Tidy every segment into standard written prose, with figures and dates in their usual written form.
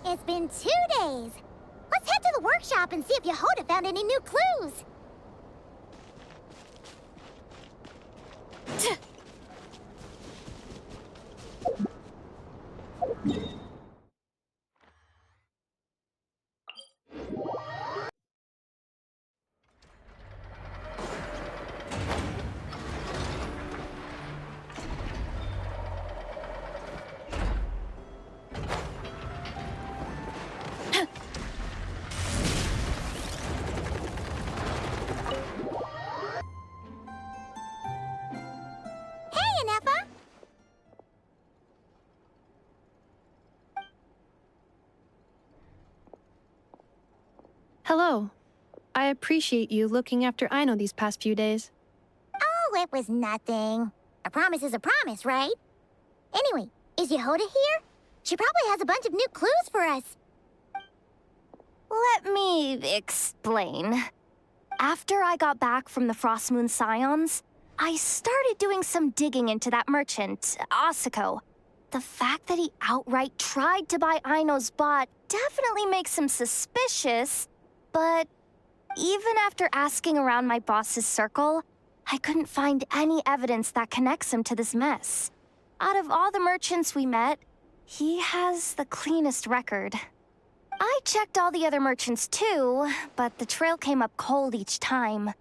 It's been 2 days. Let's head to the workshop and see if Yehoda found any new clues. Hello. I appreciate you looking after Aino these past few days. Oh, it was nothing. A promise is a promise, right? Anyway, is Yehoda here? She probably has a bunch of new clues for us. Let me explain. After I got back from the Frost Moon Scions, I started doing some digging into that merchant, Asako. The fact that he outright tried to buy Aino's bot definitely makes him suspicious, but even after asking around my boss's circle, I couldn't find any evidence that connects him to this mess. Out of all the merchants we met, he has the cleanest record. I checked all the other merchants too, but the trail came up cold each time.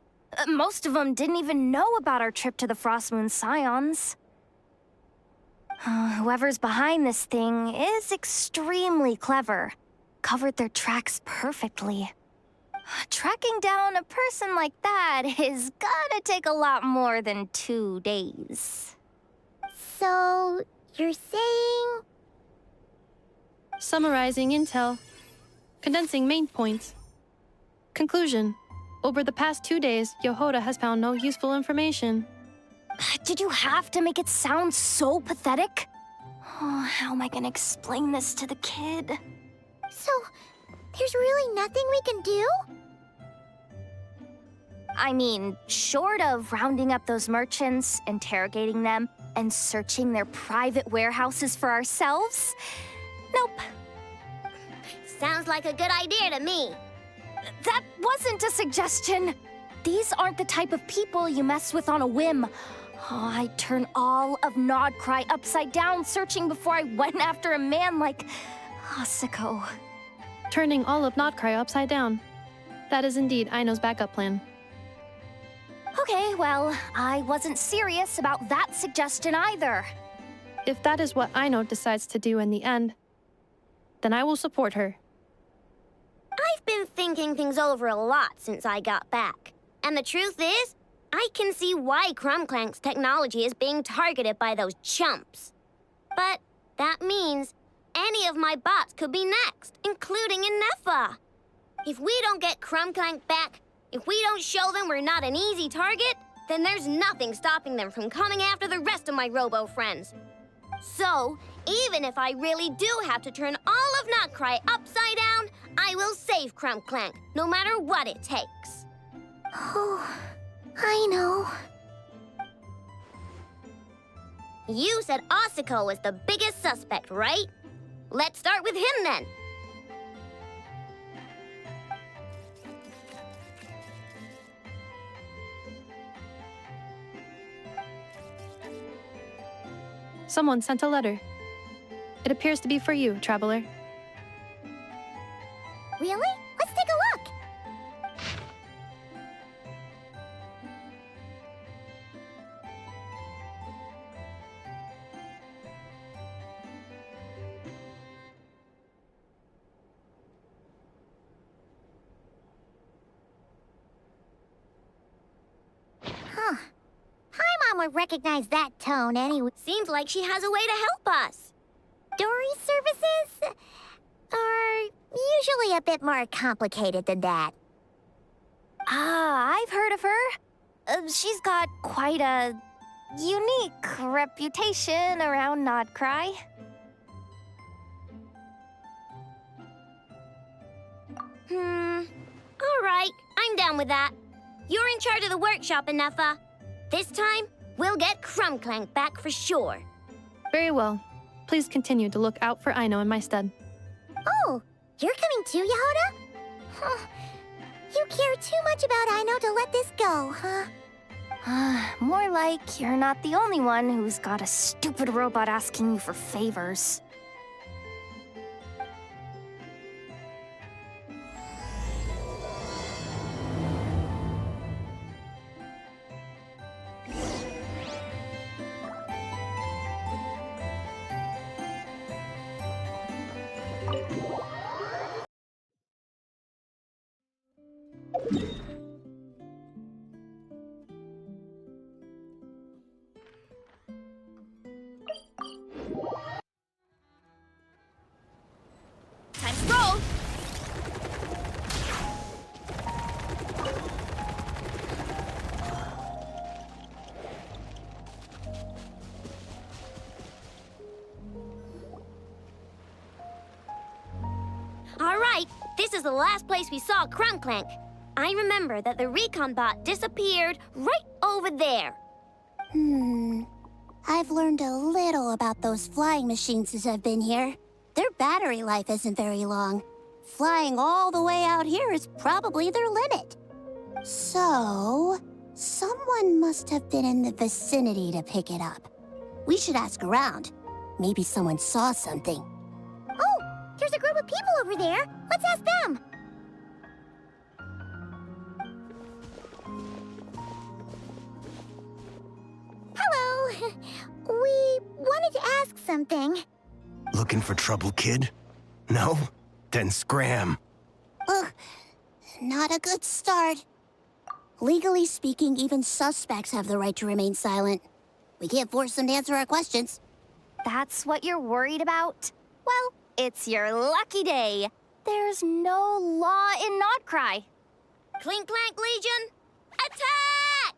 Most of them didn't even know about our trip to the Frost Moon Scions. Whoever's behind this thing is extremely clever. Covered their tracks perfectly. Tracking down a person like that is gonna take a lot more than 2 days. So, you're saying... Summarizing intel. Condensing main points. Conclusion. Over the past 2 days, Yehoda has found no useful information. Did you have to make it sound so pathetic? Oh, how am I gonna explain this to the kid? So, there's really nothing we can do? I mean, short of rounding up those merchants, interrogating them, and searching their private warehouses for ourselves? Nope. Sounds like a good idea to me. That wasn't a suggestion. These aren't the type of people you mess with on a whim. Oh, I'd turn all of Nodcry upside down searching before I went after a man like Asako. Turning all of Nodcry upside down. That is indeed Aino's backup plan. Okay, well, I wasn't serious about that suggestion either. If that is what Aino decides to do in the end, then I will support her. I've been thinking things over a lot since I got back. And the truth is, I can see why Clink Clank's technology is being targeted by those chumps. But that means any of my bots could be next, including Inefa. If we don't get Clink Clank back, if we don't show them we're not an easy target, then there's nothing stopping them from coming after the rest of my robo-friends. So, even if I really do have to turn all of Notcry upside down, I will save Clink Clank, no matter what it takes. Oh, I know. You said Asako was the biggest suspect, right? Let's start with him then. Someone sent a letter. It appears to be for you, traveler. Really? Let's take a look. Huh. Paimon I recognize that tone anyway. Seems like she has a way to help us. Dory's services are usually a bit more complicated than that. Ah, I've heard of her. She's got quite a unique reputation around Nodcry. All right, I'm down with that. You're in charge of the workshop, Enougha. This time, we'll get Clink Clank back for sure. Very well. Please continue to look out for Aino in my stead. Oh, you're coming too, Yehoda? Huh. You care too much about Aino to let this go, huh? More like you're not the only one who's got a stupid robot asking you for favors. Time to roll! All right, this is the last place we saw Clink Clank. I remember that the recon bot disappeared right over there. I've learned a little about those flying machines since I've been here. Their battery life isn't very long. Flying all the way out here is probably their limit. So, someone must have been in the vicinity to pick it up. We should ask around. Maybe someone saw something. Oh, there's a group of people over there. Let's ask them. Hello. We wanted to ask something. Looking for trouble, kid? No? Then scram. Ugh, not a good start. Legally speaking, even suspects have the right to remain silent. We can't force them to answer our questions. That's what you're worried about? Well, it's your lucky day. There's no law in Nodcry. Clink Clank Legion, attack!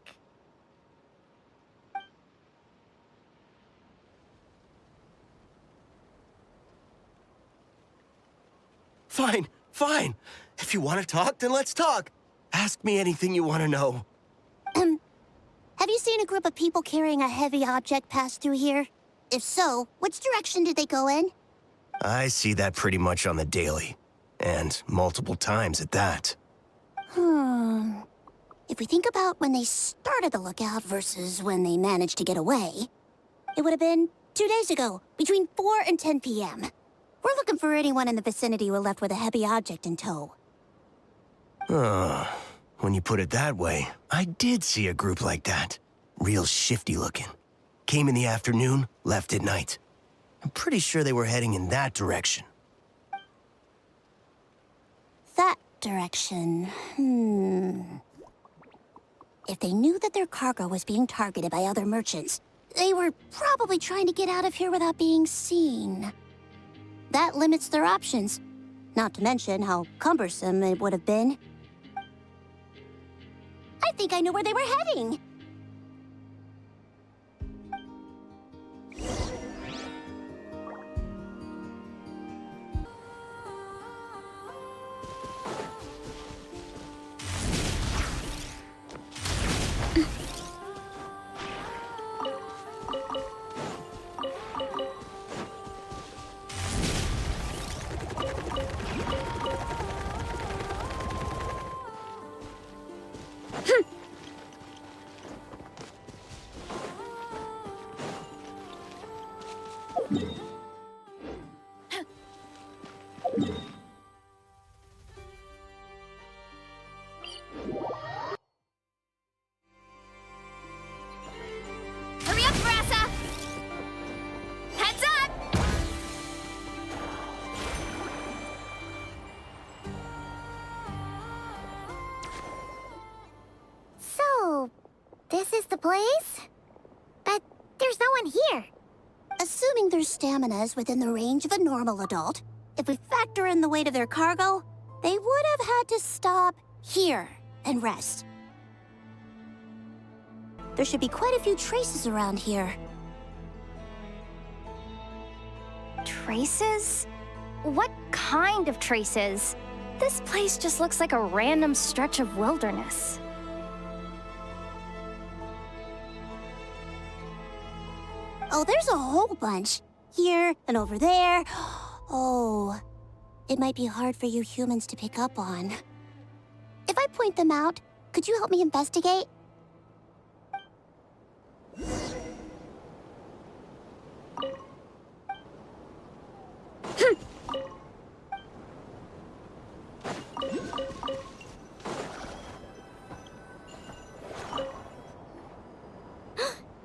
Fine, fine. If you want to talk, then let's talk. Ask me anything you want to know. Have you seen a group of people carrying a heavy object pass through here? If so, which direction did they go in? I see that pretty much on the daily. And multiple times at that. If we think about when they started the lookout versus when they managed to get away, it would have been 2 days ago, between 4 and 10 p.m. We're looking for anyone in the vicinity who left with a heavy object in tow. When you put it that way, I did see a group like that. Real shifty looking. Came in the afternoon, left at night. I'm pretty sure they were heading in that direction. That direction, If they knew that their cargo was being targeted by other merchants, they were probably trying to get out of here without being seen. That limits their options, not to mention how cumbersome it would have been. I think I know where they were heading. Hurry up, Brassa! Heads up! So, this is the place? going here? Assuming their stamina is within the range of a normal adult, if we factor in the weight of their cargo, they would have had to stop here and rest. There should be quite a few traces around here. Traces? What kind of traces? This place just looks like a random stretch of wilderness. Oh, there's a whole bunch. Here and over there. Oh, it might be hard for you humans to pick up on. If I point them out, could you help me investigate?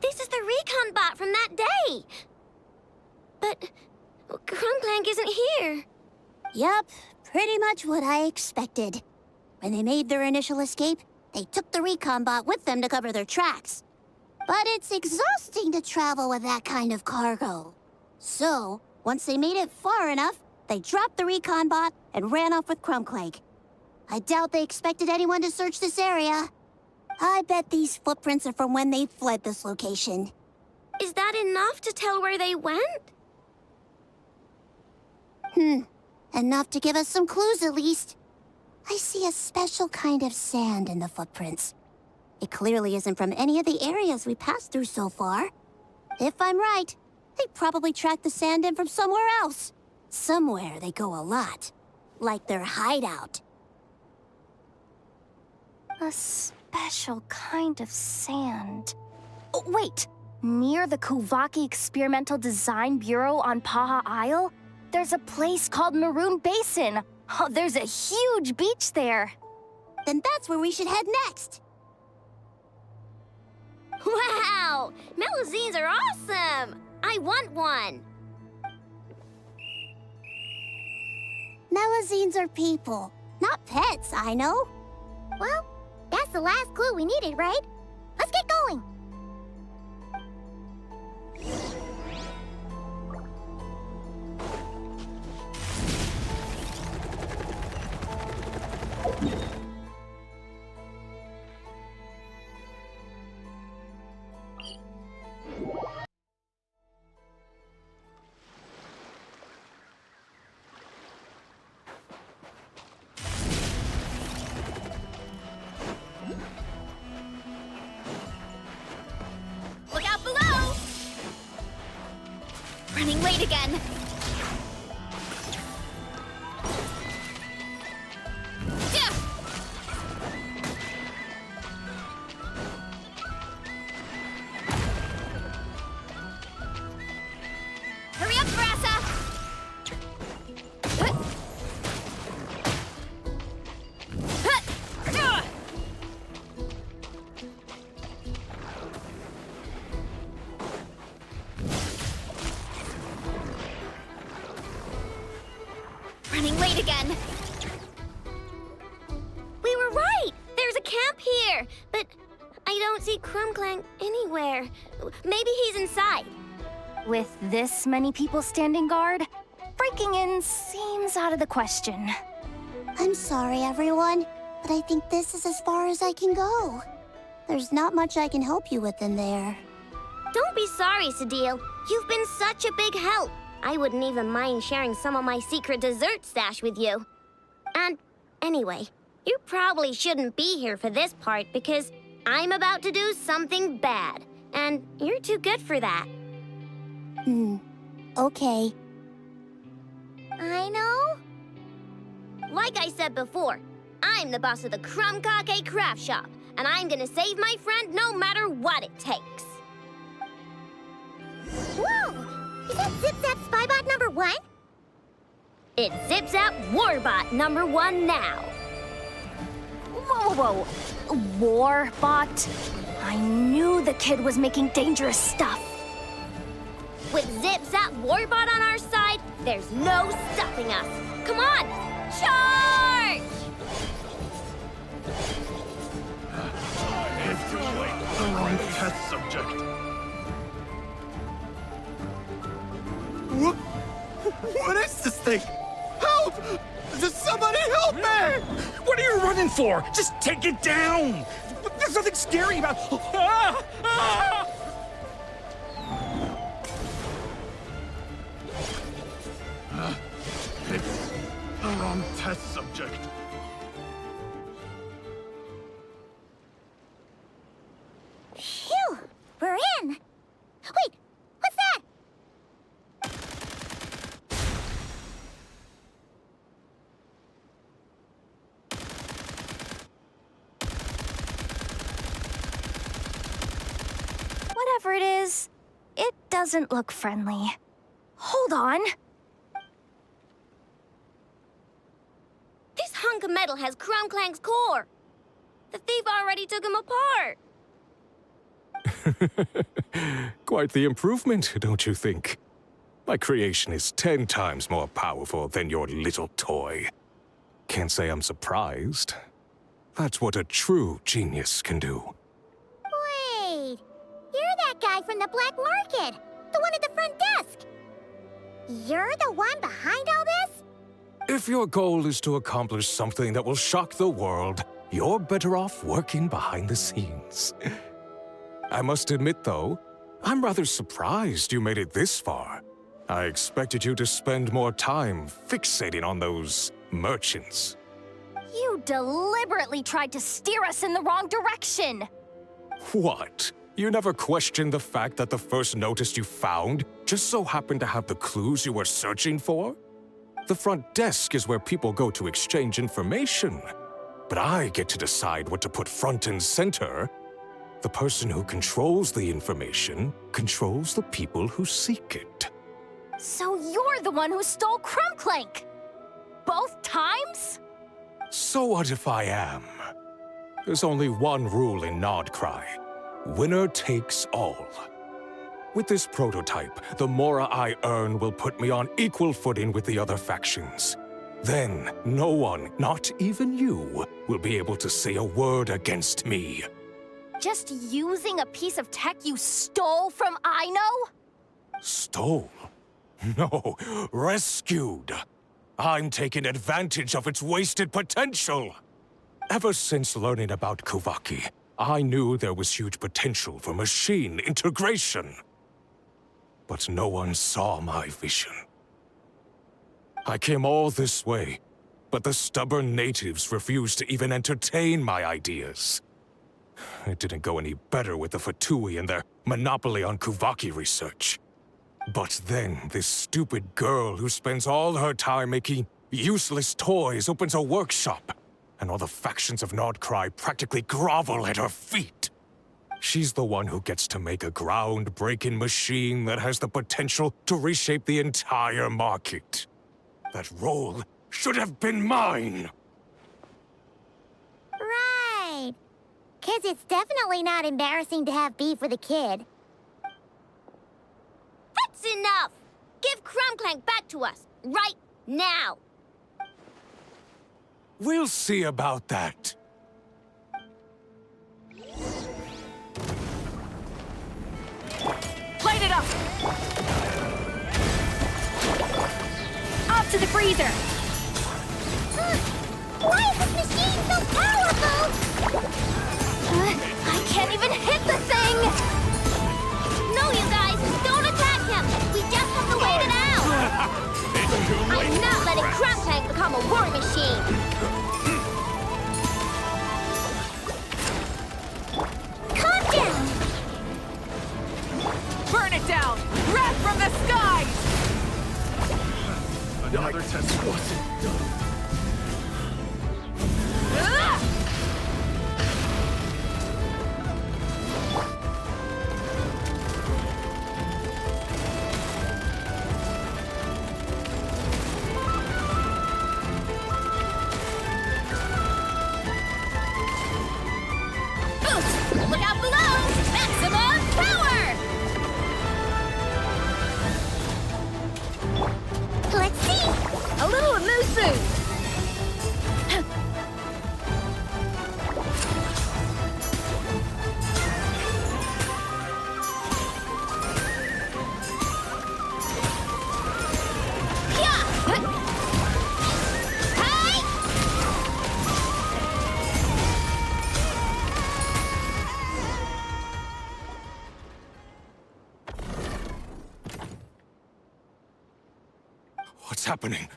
This is the recon bot from that day! But Clink Clank isn't here. Yup, pretty much what I expected. When they made their initial escape, they took the recon bot with them to cover their tracks. But it's exhausting to travel with that kind of cargo. So, once they made it far enough, they dropped the recon bot and ran off with Clink Clank. I doubt they expected anyone to search this area. I bet these footprints are from when they fled this location. Is that enough to tell where they went? Enough to give us some clues at least. I see a special kind of sand in the footprints. It clearly isn't from any of the areas we passed through so far. If I'm right, they probably tracked the sand in from somewhere else. Somewhere they go a lot. Like their hideout. A special kind of sand. Oh, wait! Near the Kuvaki Experimental Design Bureau on Paha Isle, there's a place called Maroon Basin. Oh, there's a huge beach there. Then that's where we should head next. Wow! Melusines are awesome! I want one! Melusines are people, not pets, I know. Well, that's the last clue we needed, right? Let's get going! Look out below! Running late again. Yeah. Hurry up, Brassa! Running late again. We were right! There's a camp here! But I don't see Clink Clank anywhere. Maybe he's inside. With this many people standing guard, breaking in seems out of the question. I'm sorry, everyone, but I think this is as far as I can go. There's not much I can help you with in there. Don't be sorry, Sadil. You've been such a big help. I wouldn't even mind sharing some of my secret dessert stash with you. And anyway, you probably shouldn't be here for this part because I'm about to do something bad. And you're too good for that. Okay. I know. Like I said before, I'm the boss of the Crumb-Kake Craft Shop, and I'm gonna save my friend no matter what it takes. Whoa! Is that Zip-Zap Spybot number 1? It's Zip-Zap Warbot number 1 now. Whoa! Warbot? I knew the kid was making dangerous stuff. With Zip-Zap Warbot on our side, there's no stopping us. Come on, charge! If you wait, the wrong test subject. What is this thing? Help! Does somebody help me? What are you running for? Just take it down! There's nothing scary about... Ah! Ah! It's the wrong test subject. Phew! We're in! Wait! What's that? Whatever it is, it doesn't look friendly. Hold on. This hunk of metal has Clink Clank's core. The thief already took him apart. Quite the improvement, don't you think? My creation is 10 times more powerful than your little toy. Can't say I'm surprised. That's what a true genius can do. Wait! You're that guy from the black market! The one at the front desk! You're the one behind all this? If your goal is to accomplish something that will shock the world, you're better off working behind the scenes. I must admit, though, I'm rather surprised you made it this far. I expected you to spend more time fixating on those merchants. You deliberately tried to steer us in the wrong direction. What? You never questioned the fact that the first notice you found just so happened to have the clues you were searching for? The front desk is where people go to exchange information. But I get to decide what to put front and center. The person who controls the information controls the people who seek it. So you're the one who stole Clink Clank? Both times? So what if I am? There's only one rule in Nodcry. Winner takes all. With this prototype, the Mora I earn will put me on equal footing with the other factions. Then, no one, not even you, will be able to say a word against me. Just using a piece of tech you stole from Aino? Stole? No, rescued. I'm taking advantage of its wasted potential. Ever since learning about Kuvaki, I knew there was huge potential for machine integration. But no one saw my vision. I came all this way, but the stubborn natives refused to even entertain my ideas. It didn't go any better with the Fatui and their monopoly on Kuvaki research. But then, this stupid girl who spends all her time making useless toys opens a workshop, and all the factions of Nodcry practically grovel at her feet. She's the one who gets to make a ground-breaking machine that has the potential to reshape the entire market. That role should have been mine! Right. 'Cause it's definitely not embarrassing to have beef with a kid. That's enough! Give Clink Clank back to us, right now! We'll see about that. Light it up! Off to the freezer! Why is this machine so powerful? I can't even hit the thing! No, you guys, don't attack him! We just have to wait it out! I'm not letting Clink Clank become a war machine! Calm down! Burn it down! Wrath from the skies! Another test wasn't done. Boost! Look out below! Maximum power! Let's see! A little moose. What's happening?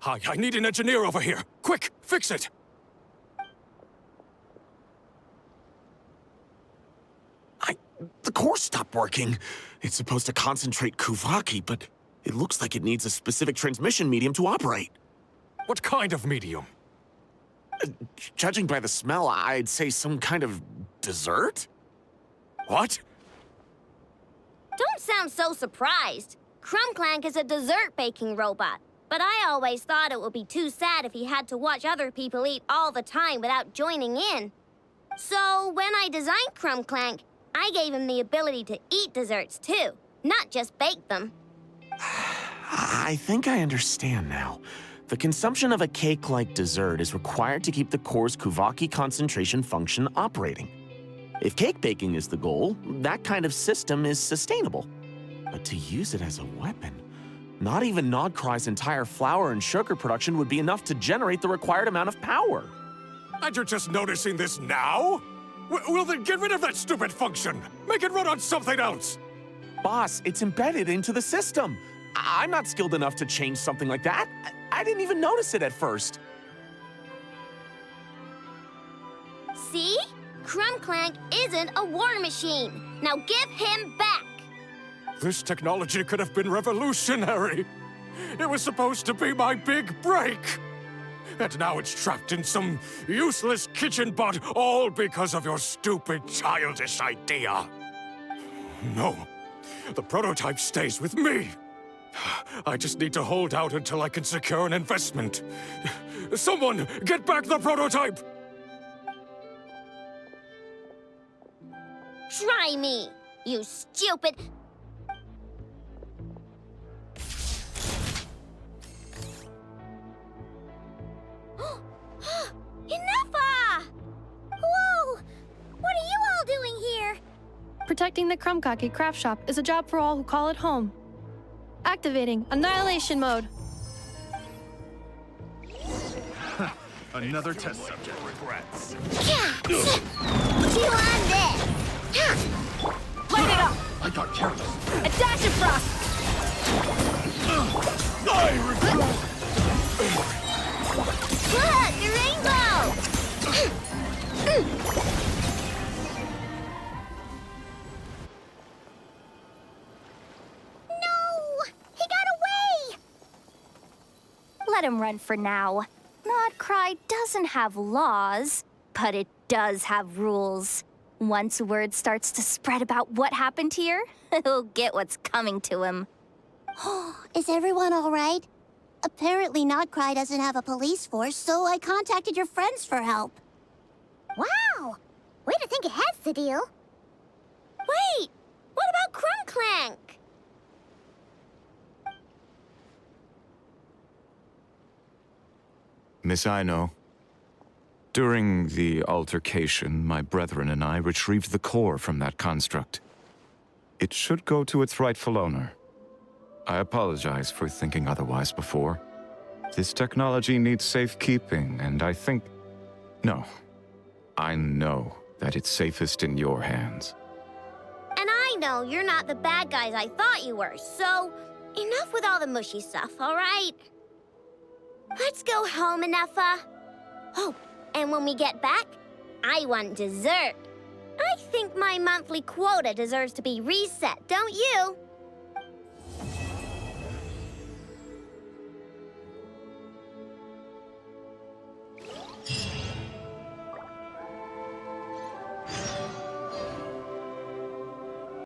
I need an engineer over here. Quick, fix it! The core stopped working. It's supposed to concentrate Kuvaki, but it looks like it needs a specific transmission medium to operate. What kind of medium? Judging by the smell, I'd say some kind of dessert? What? Don't sound so surprised. Clink Clank is a dessert baking robot. But I always thought it would be too sad if he had to watch other people eat all the time without joining in. So when I designed Clink Clank, I gave him the ability to eat desserts too, not just bake them. I think I understand now. The consumption of a cake-like dessert is required to keep the core's Kuvaki concentration function operating. If cake baking is the goal, that kind of system is sustainable. But to use it as a weapon, not even Nodcry's entire flour and sugar production would be enough to generate the required amount of power. And you're just noticing this now? Well then get rid of that stupid function! Make it run on something else! Boss, it's embedded into the system. I'm not skilled enough to change something like that. I didn't even notice it at first. See? Clink Clank isn't a war machine. Now give him back! This technology could have been revolutionary. It was supposed to be my big break. And now it's trapped in some useless kitchen bot, all because of your stupid, childish idea. No, the prototype stays with me. I just need to hold out until I can secure an investment. Someone, get back the prototype! Try me, you stupid... Enough! Whoa! What are you all doing here? Protecting the Krumkaki craft shop is a job for all who call it home. Activating Annihilation Mode. Another test subject regrets. Chew on this! Light it up! I got careless. A dash of frost! I regret. Look, the rainbow! No! He got away! Let him run for now. Nodcry doesn't have laws, but it does have rules. Once word starts to spread about what happened here, he'll get what's coming to him. Is everyone all right? Apparently Nodcry doesn't have a police force, so I contacted your friends for help. Wow! Way to think ahead, Cedille. Wait! What about Clink Clank? Miss Aino, during the altercation, my brethren and I retrieved the core from that construct. It should go to its rightful owner. I apologize for thinking otherwise before. This technology needs safekeeping, and I think... No. I know that it's safest in your hands. And I know you're not the bad guys I thought you were, so enough with all the mushy stuff, all right? Let's go home, Enougha. Oh, and when we get back, I want dessert. I think my monthly quota deserves to be reset, don't you?